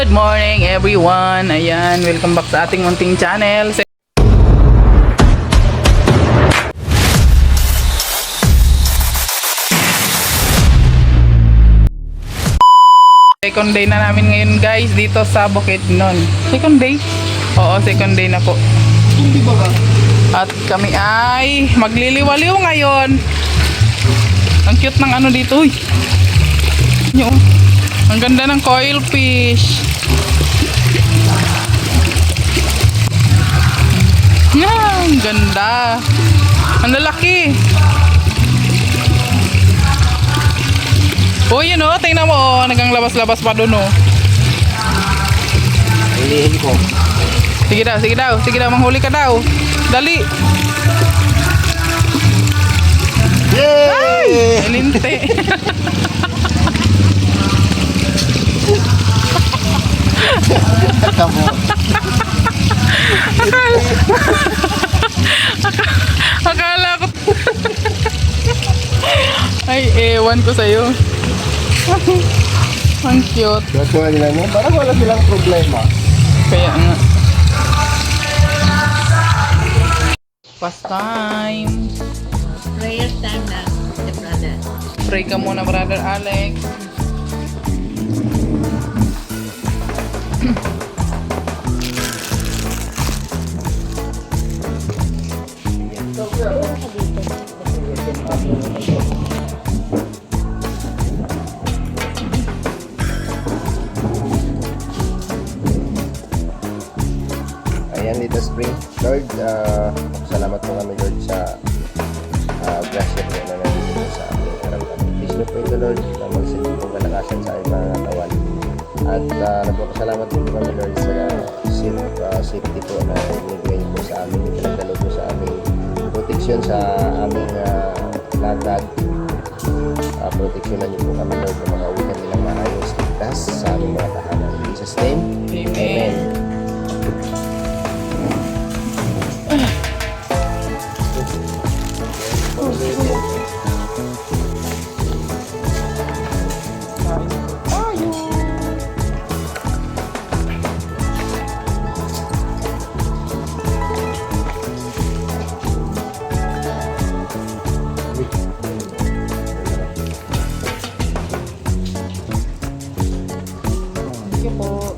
Good morning everyone. Ayan, welcome back sa ating munting channel. Second day na namin ngayon guys dito sa Bukidnon. Second day? Oo, second day na po. Hindi ba ba? At kami ay magliliwaliw ngayon. Ang cute ng ano dito. Uy. Nyo. Ang ganda ng coil fish. Ang ganda. Ang lalaki. Oh, yun oh, tingnan mo oh, nagang labas-labas pa doon oh. Hilihin ko. Sige daw, manghuli ka daw. Dali. Yay! Elinte. Tamo. Akala ko. Ay, ewan ko sa'yo. Ang cute. Gagawa nila niya. Parang wala silang problema. Kaya nga. Fast time. Prayer time na, the brother. Pray ka muna, brother Alex. Ayan, Little Spring. Lord, salamat po kami, Lord, sa grasya po na nandito po sa aming karamdaman. Please na po ito, Lord, na magsilbi pong kalakasan sa aming mga katawan. At nagpapasalamat po kami, Lord, sa safety po na ibigay niyo po sa amin. Pinagdalo po sa aming protection sa aming lagad. Proteksyonan niyo po kami, Lord, na makauwi kami ng maayos, ligtas sa aming mga tahanan. In Jesus' name, Amen. Thank you po.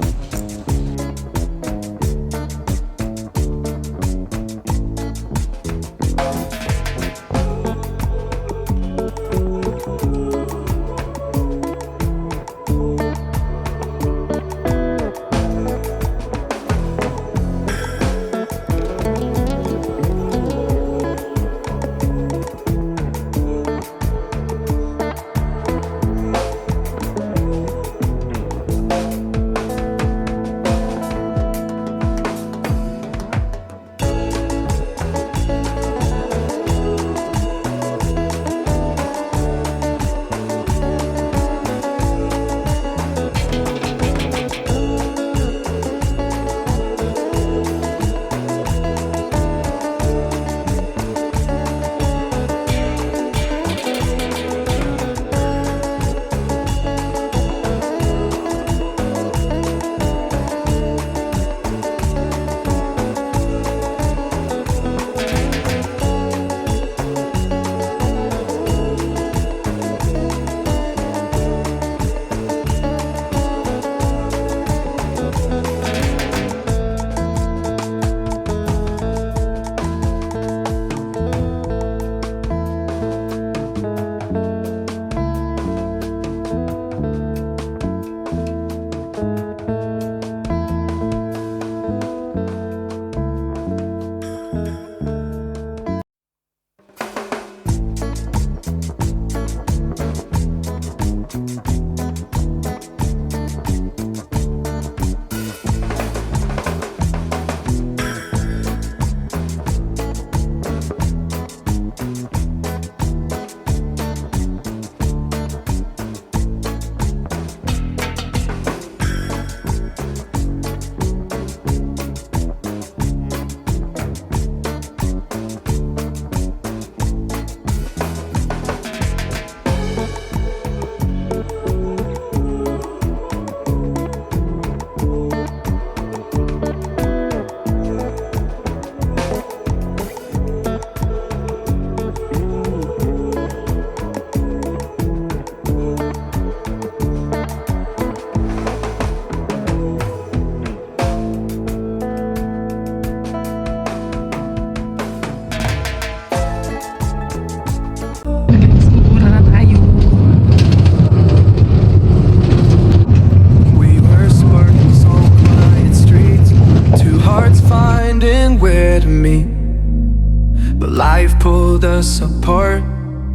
pulled us apart,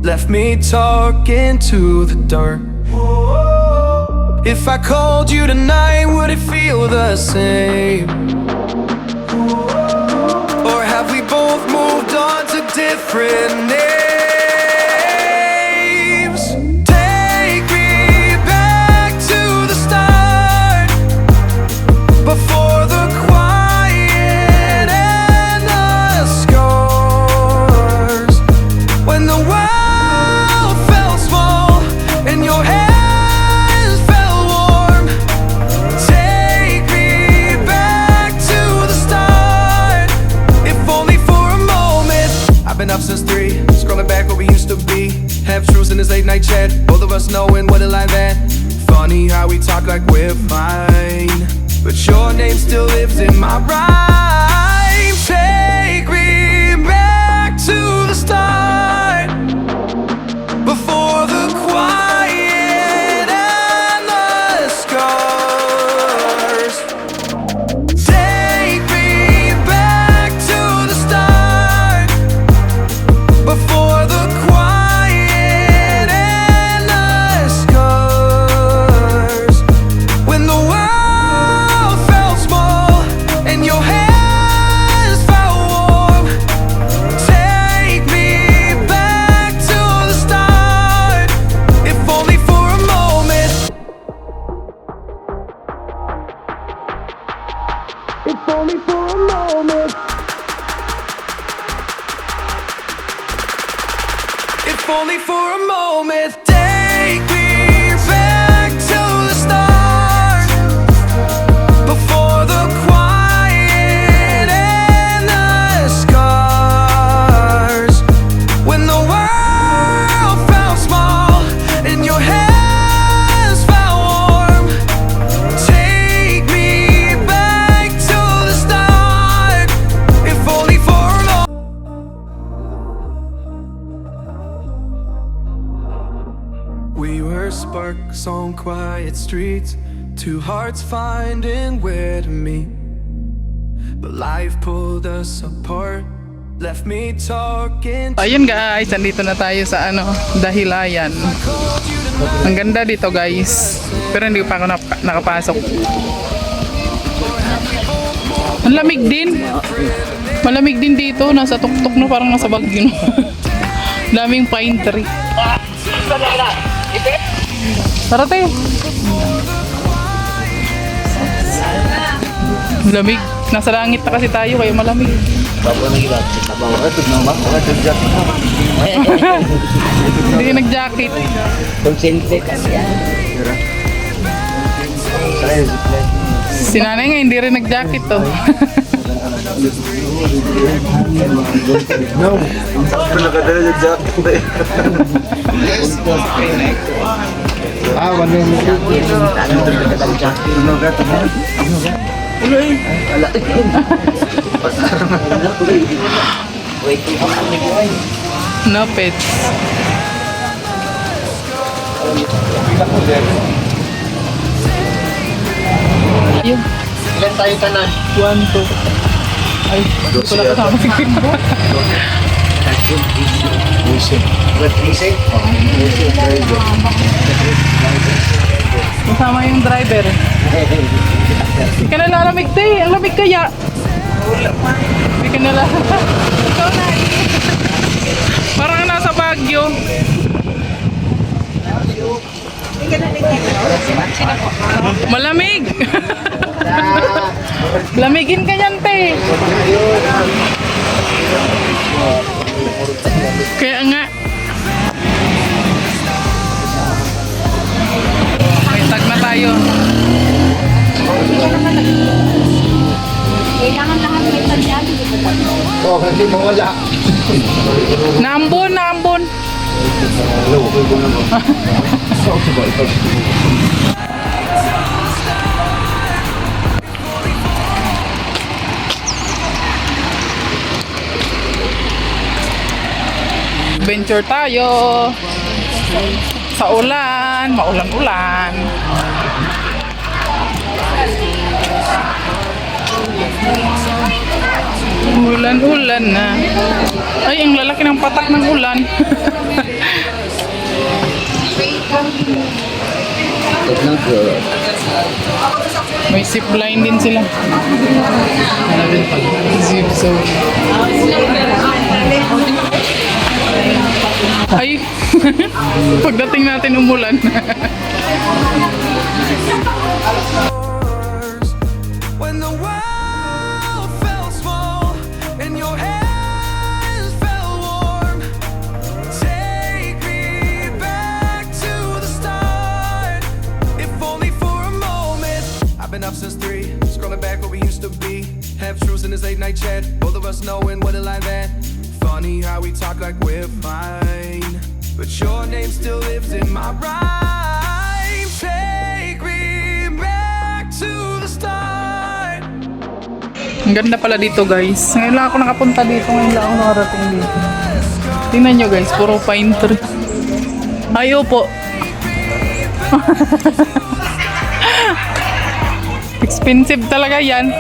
left me talking to the dark. If I called you tonight, would it feel the same? Or have we both moved on to different names? Take me back to the start, before the quiet and the scars. When the world felt small and your hands felt warm. Take me back to the start, if only for a moment. I've been up since 3, scrolling back where we used to be. Half truths in this late night chat, both of us knowing what a lie that. Funny how we talk like we're fine, but your name still lives in my rhyme. Take me back to the start, before the quiet and the scars. Take me back to the start, before the quiet and the scars. When the world felt small and your hands felt warm. Take me back to the start, if only for a moment. If only for a moment. If only for a moment. Take me back to the start, before the quiet and the scars. When the world felt small and your hands felt warm. Take me back to the start, if only for a moment. We were sparks on quiet streets, two hearts finding where to meet. But life pulled us apart, left me talking to Ayun guys, andito na tayo sa Dahilayan. Ang ganda dito guys. Pero hindi pa ako nakapasok. Ang lamig din. Malamig din dito. Nasa tuktok na, parang nasa Baguio. Daming pine tree. Tara te. Lamig. Nasa langit na kasi tayo kaya malamig. Hindi nag-jacket. Konsente kasi yan. Si nanay nga hindi rin nag-jacket to. No pets. Yun. Ilan tayo tanan? 1, 2. Ay, wala kasama si Kimbo. Kasama yung driver. Hindi ka nalalamig te. Ang lamig kaya. Hindi ka nalalamig. Ikaw na. Parang nasa Baguio. Malamig. Lamigin ka yan te. Kaya nga. May tag na tayo. Kailangan lahat may tandaan. Oh, hindi mawala. Naambon, naambon. Adventure tayo. Sa ulan, maulan-ulan. Ulan-ulan na. Ay, ang lalaki ng patak ng ulan. May zip line din sila. Zip zone. Ay, pagdating natin umulan. When the world felt small and your hands felt warm, take me back to the start. If only for a moment. I've been up since 3, scrolling back where we used to be. Half truths in this late night chat, both of us knowing what a lie that. Funny how we talk like we're fine, but your name still lives in my rhyme. Take me back to the start. Ang ganda pala dito guys. Ngayon lang ako nakapunta dito. Ngayon lang ako nakarating dito. Tingnan nyo guys. Puro pine tree. Ayo po. Expensive talaga yan.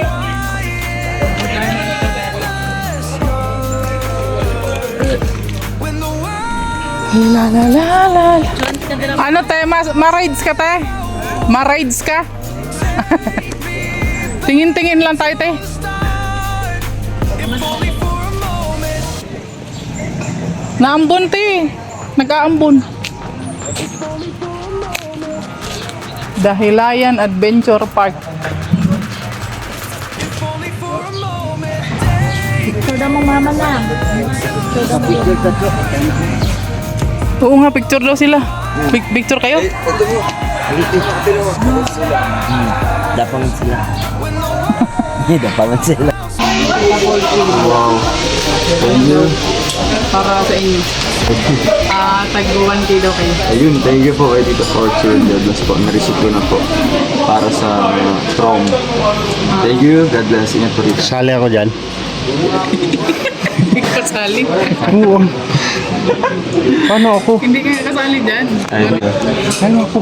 La la la la. Ano te? Ma-rides ka te? Ma-rides ka? Tingin-tingin lang tayo te. Naambon te. Nag-aambon. Dahilayan Adventure Park. Sudah mo mama na. Oo nga, picture daw sila. Picture kayo? Dapangan sila. Dapangan sila. Wow. Thank you. Para sa inyo. Tag 1K daw kayo. Ayun, thank you po kay Tito Fortune. God bless po. Na-receive ko na po para sa prom. Thank you. God bless. Ingat po rito. Sali ako dyan. Hindi ka kasali. Oo. Paano ako? Hindi ka kasali dyan. Ayun. Paano ako?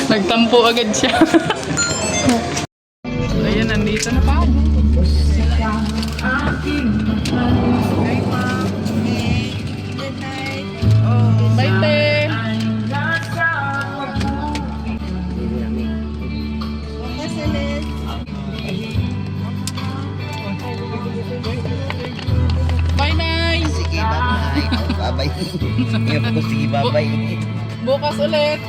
Nagtampo agad siya. Ayan, nandito na pa ako. Bye, te. Bye, Nay. Sige, bye-bye. Bye-bye. Sige, bye-bye. Bukas ulit.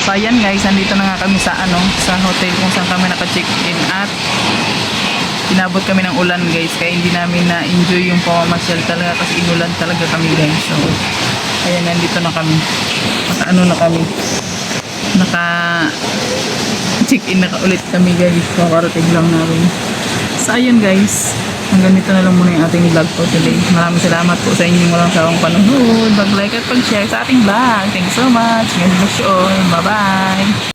So ayan guys, nandito na nga kami sa sa hotel kung saan kami naka-check-in at inabot kami ng ulan guys, kaya hindi namin na-enjoy yung pamamasyal talaga kasi inulan talaga kami guys. So ayan, nandito na kami. Na kami. Naka-check-in na ulit kami guys. Kakarating lang namin. So ayan guys, hanggang dito na lang muna yung ating vlog for today. Maraming salamat po sa inyong walang sawang panonood. Mag-like at pag-share sa ating vlog. Thanks so much. God bless you all. Bye-bye.